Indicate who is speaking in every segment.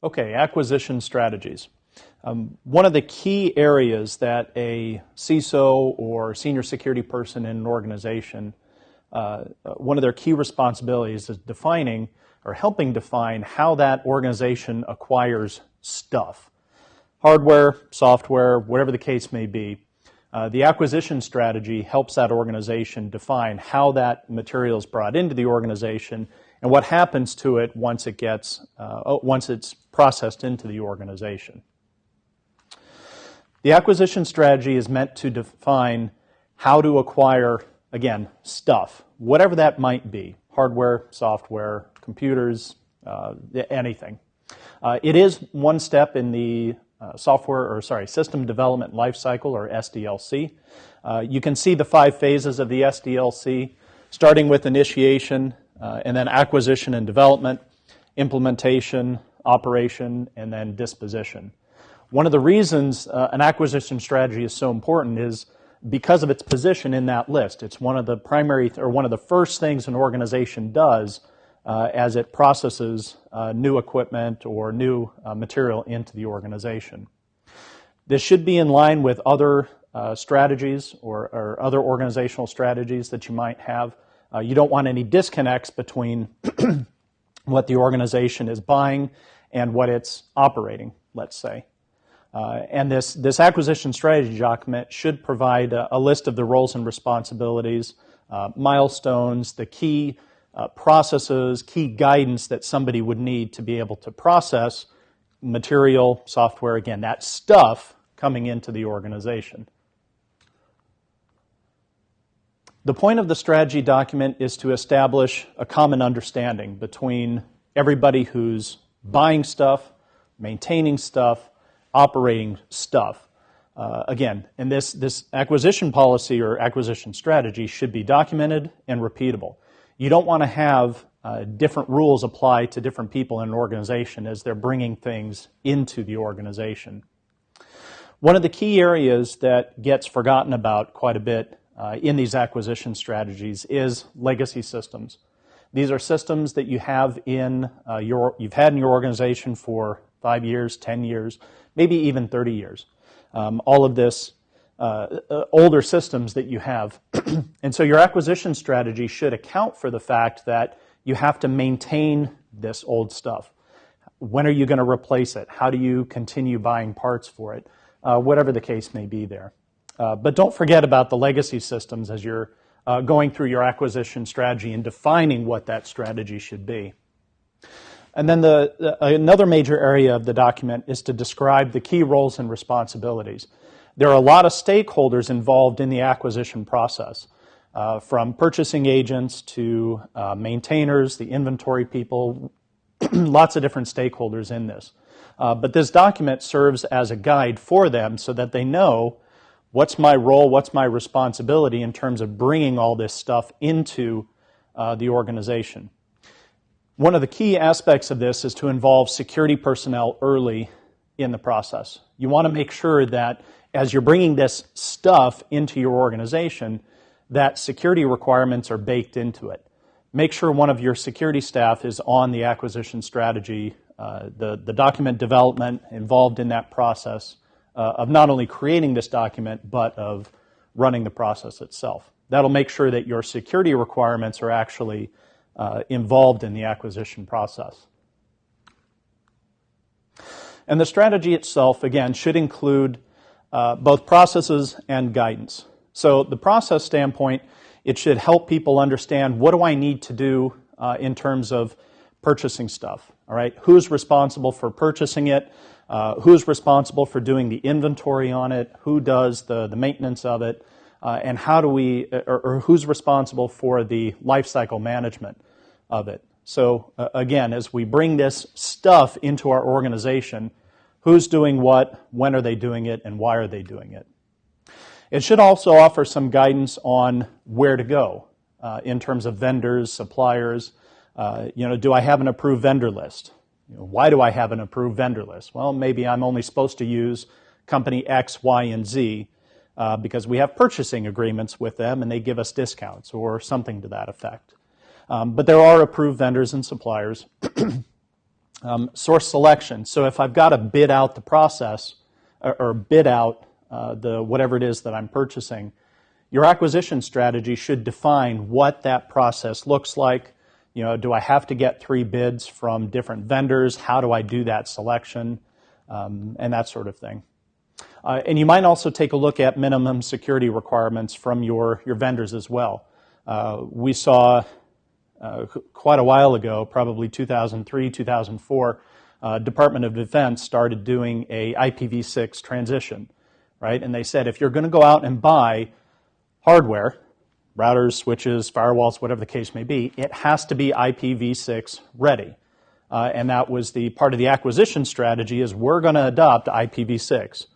Speaker 1: Okay, acquisition strategies. One of the key areas that a CISO or senior security person in an organization, one of their key responsibilities is defining or helping define how that organization acquires stuff. Hardware, software, whatever the case may be. The acquisition strategy helps that organization define how that material is brought into the organization and what happens to it once it's processed into the organization. The acquisition strategy is meant to define how to acquire, again, stuff, whatever that might be, hardware, software, computers, anything. It is one step in the system development lifecycle, or SDLC. You can see the 5 phases of the SDLC, starting with initiation, and then acquisition and development, implementation, operation, and then disposition. One of the reasons an acquisition strategy is so important is because of its position in that list. It's one of the primary, or one of the first things an organization does as it processes new equipment or new material into the organization. This should be in line with other strategies or other organizational strategies that you might have. You don't want any disconnects between what the organization is buying and what it's operating, let's say. And this acquisition strategy document should provide a list of the roles and responsibilities, milestones, the key processes, key guidance that somebody would need to be able to process material, software, again, that stuff coming into the organization. The point of the strategy document is to establish a common understanding between everybody who's buying stuff, maintaining stuff, operating stuff. Again, and this acquisition policy or acquisition strategy should be documented and repeatable. You don't want to have different rules apply to different people in an organization as they're bringing things into the organization. One of the key areas that gets forgotten about quite a bit in these acquisition strategies is legacy systems. These are systems that you have you've had in your organization for 5 years, 10 years, maybe even 30 years. All of this older systems that you have. And so your acquisition strategy should account for the fact that you have to maintain this old stuff. When are you going to replace it? How do you continue buying parts for it? Whatever the case may be there. But don't forget about the legacy systems as you're going through your acquisition strategy and defining what that strategy should be. And then another major area of the document is to describe the key roles and responsibilities. There are a lot of stakeholders involved in the acquisition process, from purchasing agents to maintainers, the inventory people, lots of different stakeholders in this. But this document serves as a guide for them so that they know what's my role, what's my responsibility in terms of bringing all this stuff into the organization. One of the key aspects of this is to involve security personnel early in the process. You want to make sure that as you're bringing this stuff into your organization, that security requirements are baked into it. Make sure one of your security staff is on the acquisition strategy, the document development involved in that process of not only creating this document, but of running the process itself. That'll make sure that your security requirements are actually involved in the acquisition process. And the strategy itself, again, should include both processes and guidance. So the process standpoint, it should help people understand what do I need to do in terms of purchasing stuff. All right, who's responsible for purchasing it? Who's responsible for doing the inventory on it? Who does the maintenance of it? And how do we, or who's responsible for the life cycle management of it? So again, as we bring this stuff into our organization, who's doing what, when are they doing it, and why are they doing it? It should also offer some guidance on where to go in terms of vendors, suppliers. Do I have an approved vendor list? Why do I have an approved vendor list? Well, maybe I'm only supposed to use company X, Y, and Z because we have purchasing agreements with them and they give us discounts or something to that effect. But there are approved vendors and suppliers. Source selection. So if I've got to bid out the process or bid out the whatever it is that I'm purchasing, your acquisition strategy should define what that process looks like. You know, do I have to get 3 bids from different vendors? How do I do that selection? And that sort of thing. And you might also take a look at minimum security requirements from your vendors as well. We saw quite a while ago, probably 2003, 2004, Department of Defense started doing a IPv6 transition, right? And they said if you're going to go out and buy hardware, routers, switches, firewalls, whatever the case may be, it has to be IPv6 ready. And that was the part of the acquisition strategy is we're going to adopt IPv6.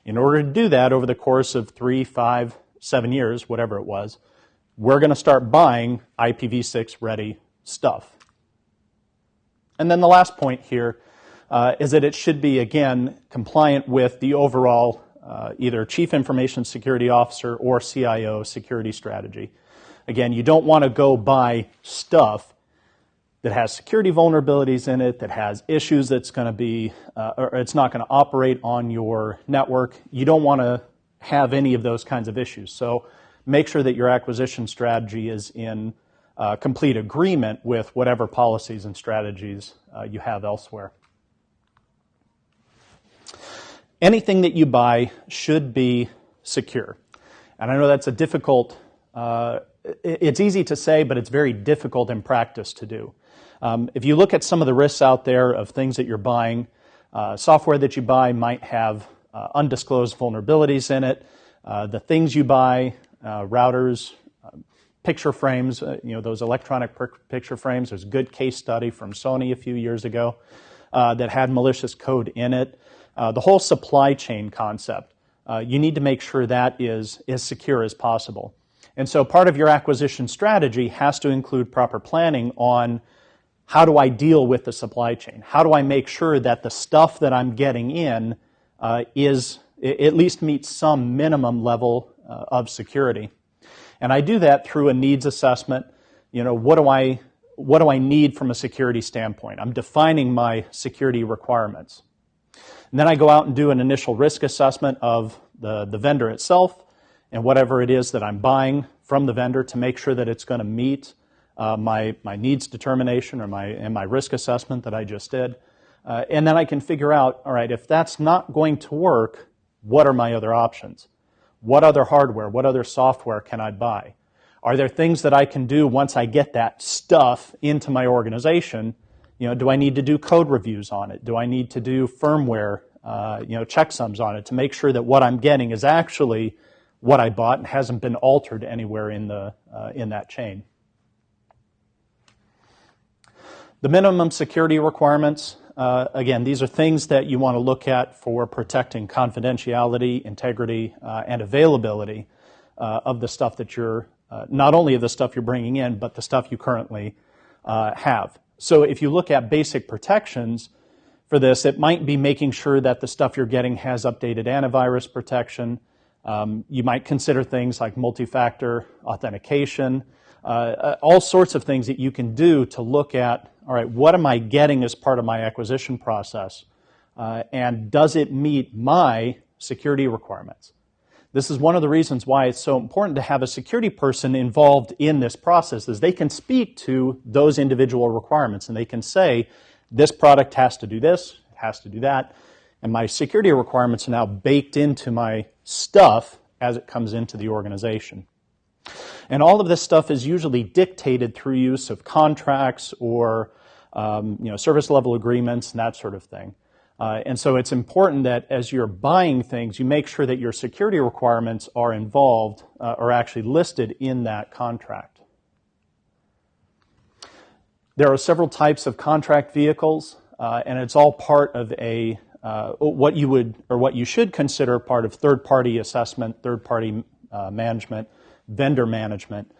Speaker 1: In order to do that over the course of 3, 5, 7 years, whatever it was, we're going to start buying IPv6 ready stuff. And then the last point here is that it should be, again, compliant with the overall either Chief Information Security Officer or CIO security strategy. Again, you don't want to go buy stuff that has security vulnerabilities in it, that has issues that's going to be, or it's not going to operate on your network. You don't want to have any of those kinds of issues. So make sure that your acquisition strategy is in complete agreement with whatever policies and strategies you have elsewhere. Anything that you buy should be secure. And I know that's a difficult, it's easy to say, but it's very difficult in practice to do. If you look at some of the risks out there of things that you're buying, software that you buy might have undisclosed vulnerabilities in it. The things you buy, routers, picture frames, those electronic picture frames. There's a good case study from Sony a few years ago that had malicious code in it. The whole supply chain concept, you need to make sure that is as secure as possible. And so part of your acquisition strategy has to include proper planning on how do I deal with the supply chain? How do I make sure that the stuff that I'm getting in is at least meets some minimum level of security? And I do that through a needs assessment. What do I need from a security standpoint? I'm defining my security requirements. And then I go out and do an initial risk assessment of the vendor itself and whatever it is that I'm buying from the vendor to make sure that it's going to meet my needs determination or my risk assessment that I just did. And then I can figure out, all right, if that's not going to work, what are my other options? What other hardware, what other software can I buy? Are there things that I can do once I get that stuff into my organization? Do I need to do code reviews on it? Do I need to do firmware, checksums on it to make sure that what I'm getting is actually what I bought and hasn't been altered anywhere in that chain? The minimum security requirements, again, these are things that you want to look at for protecting confidentiality, integrity, and availability of the stuff that you're, not only of the stuff you're bringing in, but the stuff you currently have. So if you look at basic protections for this, it might be making sure that the stuff you're getting has updated antivirus protection. You might consider things like multi-factor authentication, all sorts of things that you can do to look at, all right, what am I getting as part of my acquisition process? And does it meet my security requirements? This is one of the reasons why it's so important to have a security person involved in this process, is they can speak to those individual requirements and they can say, this product has to do this, it has to do that, and my security requirements are now baked into my stuff as it comes into the organization. And all of this stuff is usually dictated through use of contracts or service level agreements and that sort of thing. And so it's important that as you're buying things, you make sure that your security requirements are involved or actually listed in that contract. There are several types of contract vehicles, and it's all part of what you should consider part of third-party assessment, third-party management, vendor management,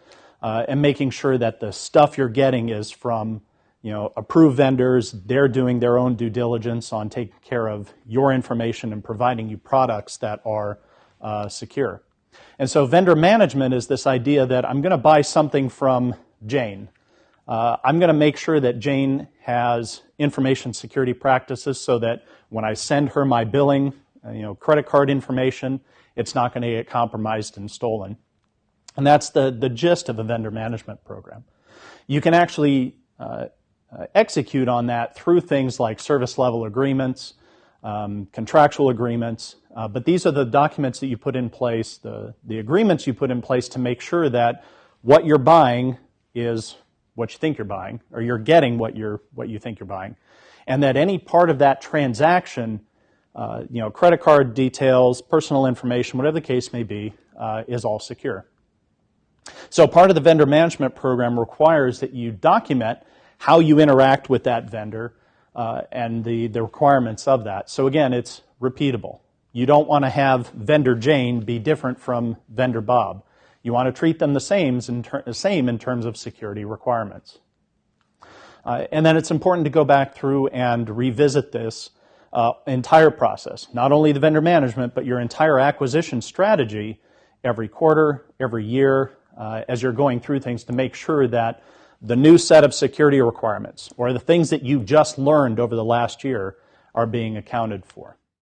Speaker 1: and making sure that the stuff you're getting is from approved vendors. They're doing their own due diligence on taking care of your information and providing you products that are secure. And so vendor management is this idea that I'm going to buy something from Jane. I'm going to make sure that Jane has information security practices so that when I send her my billing, credit card information, it's not going to get compromised and stolen. And that's the gist of a vendor management program. You can actually execute on that through things like service level agreements, contractual agreements, but these are the documents that you put in place, the agreements you put in place to make sure that what you're buying is what you think you're buying, or you're getting what you think you're buying, and that any part of that transaction, credit card details, personal information, whatever the case may be, is all secure. So part of the vendor management program requires that you document how you interact with that vendor and the requirements of that. So again, it's repeatable. You don't want to have vendor Jane be different from vendor Bob. You want to treat them the same in terms of security requirements. And then it's important to go back through and revisit this entire process, not only the vendor management, but your entire acquisition strategy every quarter, every year, as you're going through things to make sure that the new set of security requirements or the things that you've just learned over the last year are being accounted for.